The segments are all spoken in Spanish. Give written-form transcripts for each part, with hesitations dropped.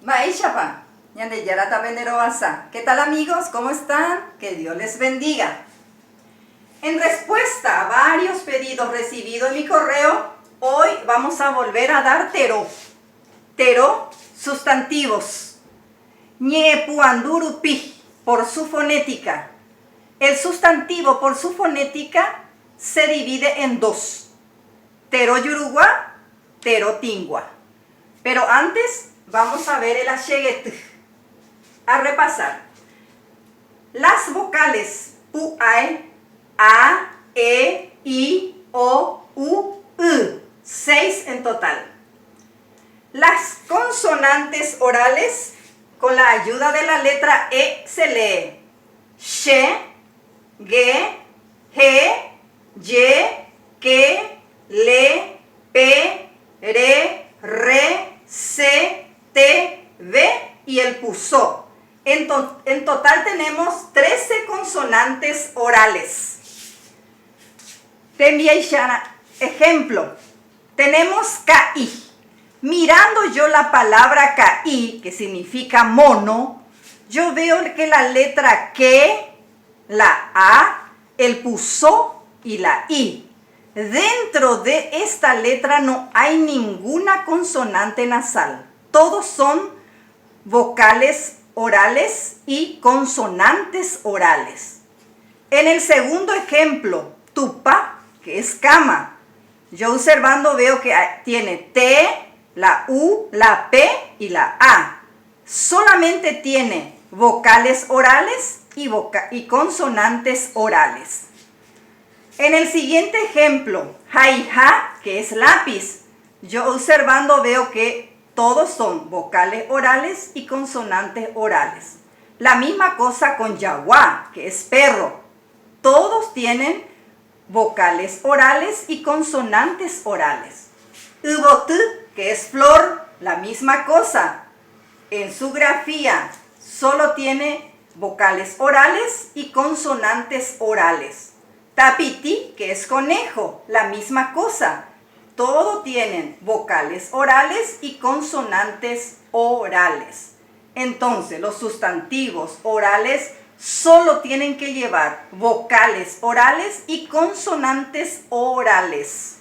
Maishapa, Ñandeyarata Veneroasa. ¿Qué tal, amigos? ¿Cómo están? Que Dios les bendiga. En respuesta a varios pedidos recibidos en mi correo, hoy vamos a volver a dar tero. Tero, sustantivos. Ñepuandurupi, por su fonética. El sustantivo por su fonética se divide en dos. Tero yurugua, tero tingua. Pero antes vamos a ver el asheget. A repasar. Las vocales pu, ae, a, e, i, o, u, 6 en total. Las consonantes orales, con la ayuda de la letra E, se lee she, ge, he, ye, ke, le, pe, re, se, te, ve y el puso. En total tenemos 13 consonantes orales. Te envié ejemplo. Tenemos KI. Mirando yo la palabra KI, que significa mono, yo veo que la letra que, la A, el puso y la I. Dentro de esta letra no hay ninguna consonante nasal. Todos son vocales orales y consonantes orales. En el segundo ejemplo, tupa, que es cama, yo observando veo que tiene T, la U, la P y la A. Solamente tiene vocales orales y consonantes orales. En el siguiente ejemplo, jaija, que es lápiz, yo observando veo que todos son vocales orales y consonantes orales. La misma cosa con yaguá, que es perro. Todos tienen vocales orales y consonantes orales. Ubotú, que es flor, la misma cosa. En su grafía solo tiene vocales orales y consonantes orales. Tapiti, que es conejo, la misma cosa. Todos tienen vocales orales y consonantes orales. Entonces, los sustantivos orales solo tienen que llevar vocales orales y consonantes orales.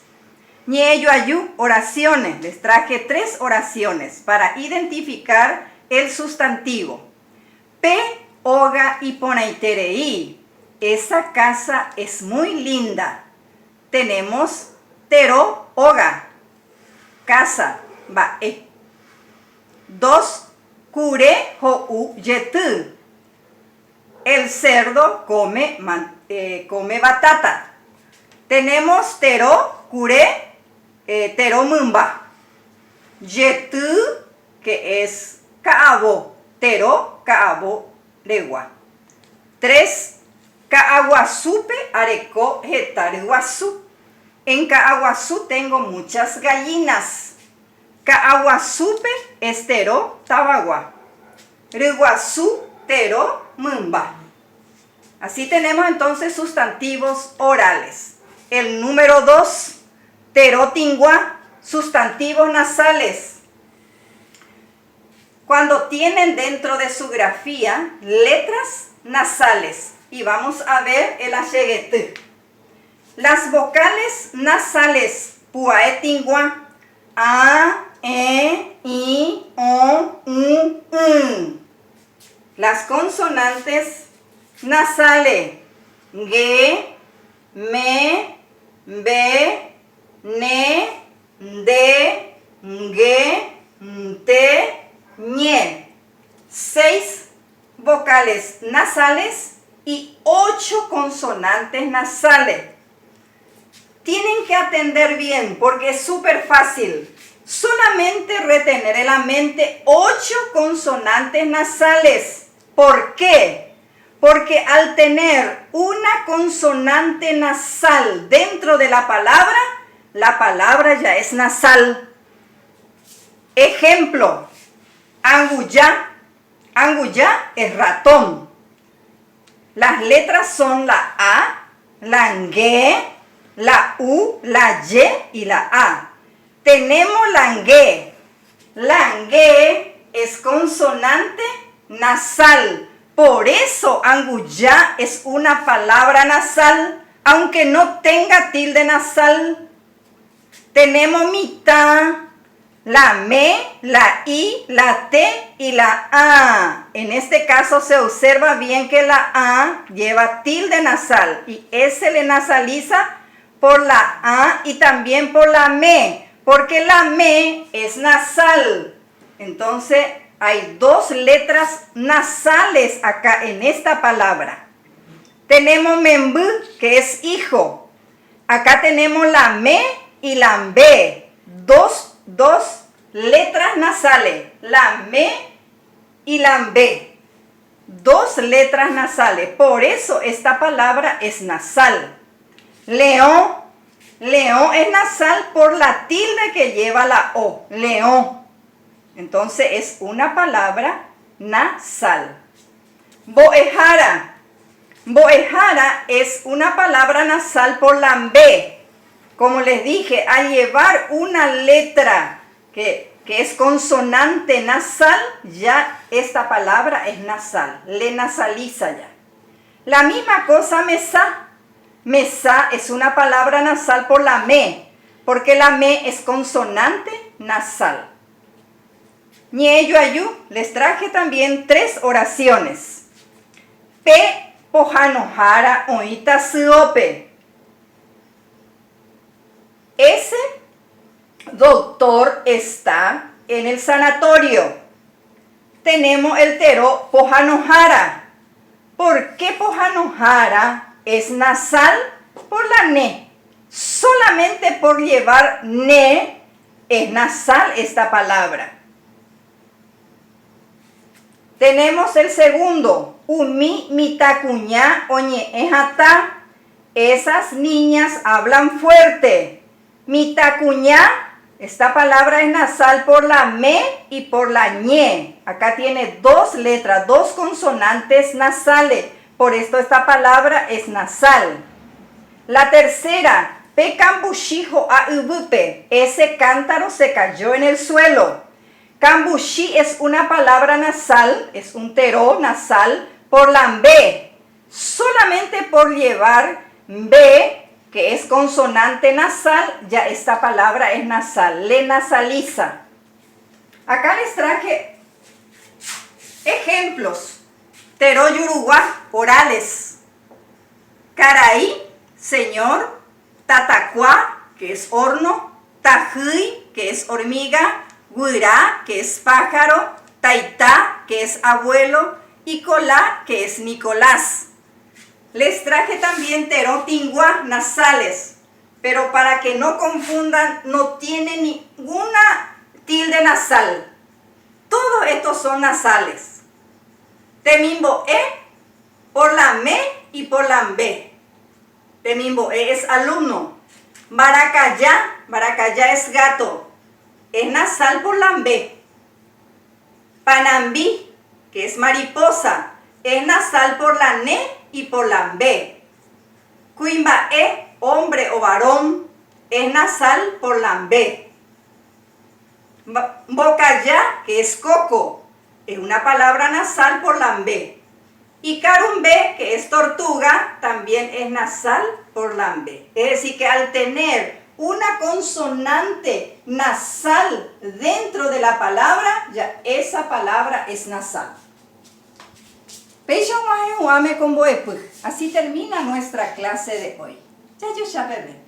Ñeyoayu, oraciones. Les traje 3 oraciones para identificar el sustantivo. Pe, oga y poneiterei. Esa casa es muy linda. Tenemos tero, oga, casa, va, 2, kure, ho, yetu. El cerdo come batata. Tenemos tero, kure, tero mumba. Yetu, que es kaabo, tero, kaabo, legua. 3, Kaaguasupe areco hetaruasu. En Kaaguazú tengo muchas gallinas. Kaaguasupe es tero tabagua. Riguazú tero mumba. Así tenemos entonces sustantivos orales. El número 2, tero tingua, sustantivos nasales. Cuando tienen dentro de su grafía letras nasales. Y vamos a ver el asheget. Las vocales nasales, puae tingua, a, e, i, o, u. Las consonantes nasales, ge, me, be, ne, de, ge, te, ñe. 6 vocales nasales y 8 consonantes nasales. Tienen que atender bien porque es súper fácil. Solamente retener en la mente 8 consonantes nasales. ¿Por qué? Porque al tener una consonante nasal dentro de la palabra ya es nasal. Ejemplo, anguyá. Anguyá es ratón. Las letras son la A, la Ng, la U, la Y y la A. Tenemos la Ng. La Ng es consonante nasal. Por eso anguyá es una palabra nasal, aunque no tenga tilde nasal. Tenemos mitad, la me, la i, la t y la a. En este caso se observa bien que la a lleva tilde nasal y se le nasaliza por la a y también por la me, porque la me es nasal. Entonces hay dos letras nasales acá en esta palabra. Tenemos membú, que es hijo. Acá tenemos la me y la b. Dos letras nasales. La me y la b. Dos letras nasales. Por eso esta palabra es nasal. León. León es nasal por la tilde que lleva la o. León. Entonces es una palabra nasal. Boejara. Boejara es una palabra nasal por la B. Como les dije, al llevar una letra que es consonante nasal, ya esta palabra es nasal. Le nasaliza ya. La misma cosa mesá. Mesá es una palabra nasal por la me, porque la me es consonante nasal. Ñeyo ayú, les traje también 3 oraciones. Pe pojanojara oita siope. Ese doctor está en el sanatorio. Tenemos el tero pojanojara. ¿Por qué pojanojara es nasal? Por la ne. Solamente por llevar ne es nasal esta palabra. Tenemos el segundo, umi mitacuñá oñe ejata. Esas niñas hablan fuerte. Mitacuñá, esta palabra es nasal por la me y por la ñe. Acá tiene 2 letras, 2 consonantes nasales. Por esto esta palabra es nasal. La tercera, pecambuchijo a ubupe. Ese cántaro se cayó en el suelo. Cambushi es una palabra nasal, es un teró nasal por la B. Solamente por llevar B, que es consonante nasal, ya esta palabra es nasal, le nasaliza. Acá les traje ejemplos. Teró yuruguá, orales. Caraí, señor. Tatacuá, que es horno. Tajuy, que es hormiga. Guirá, que es pájaro, Taitá, que es abuelo, y Colá, que es Nicolás. Les traje también terotingua nasales, pero para que no confundan, no tiene ninguna tilde nasal. Todos estos son nasales. Temimbo e por la me y por la b. Temimbo e es alumno. Baracayá, baracayá es gato. Es nasal por la B. Panambí, que es mariposa, es nasal por la ne y por la B. Cuimbaé, hombre o varón, es nasal por la B. Bocayá, que es coco, es una palabra nasal por la B. Y carumbé, que es tortuga, también es nasal por la B. Es decir, que al tener una consonante nasal dentro de la palabra, ya esa palabra es nasal. Así termina nuestra clase de hoy. Ya yo ya bebé.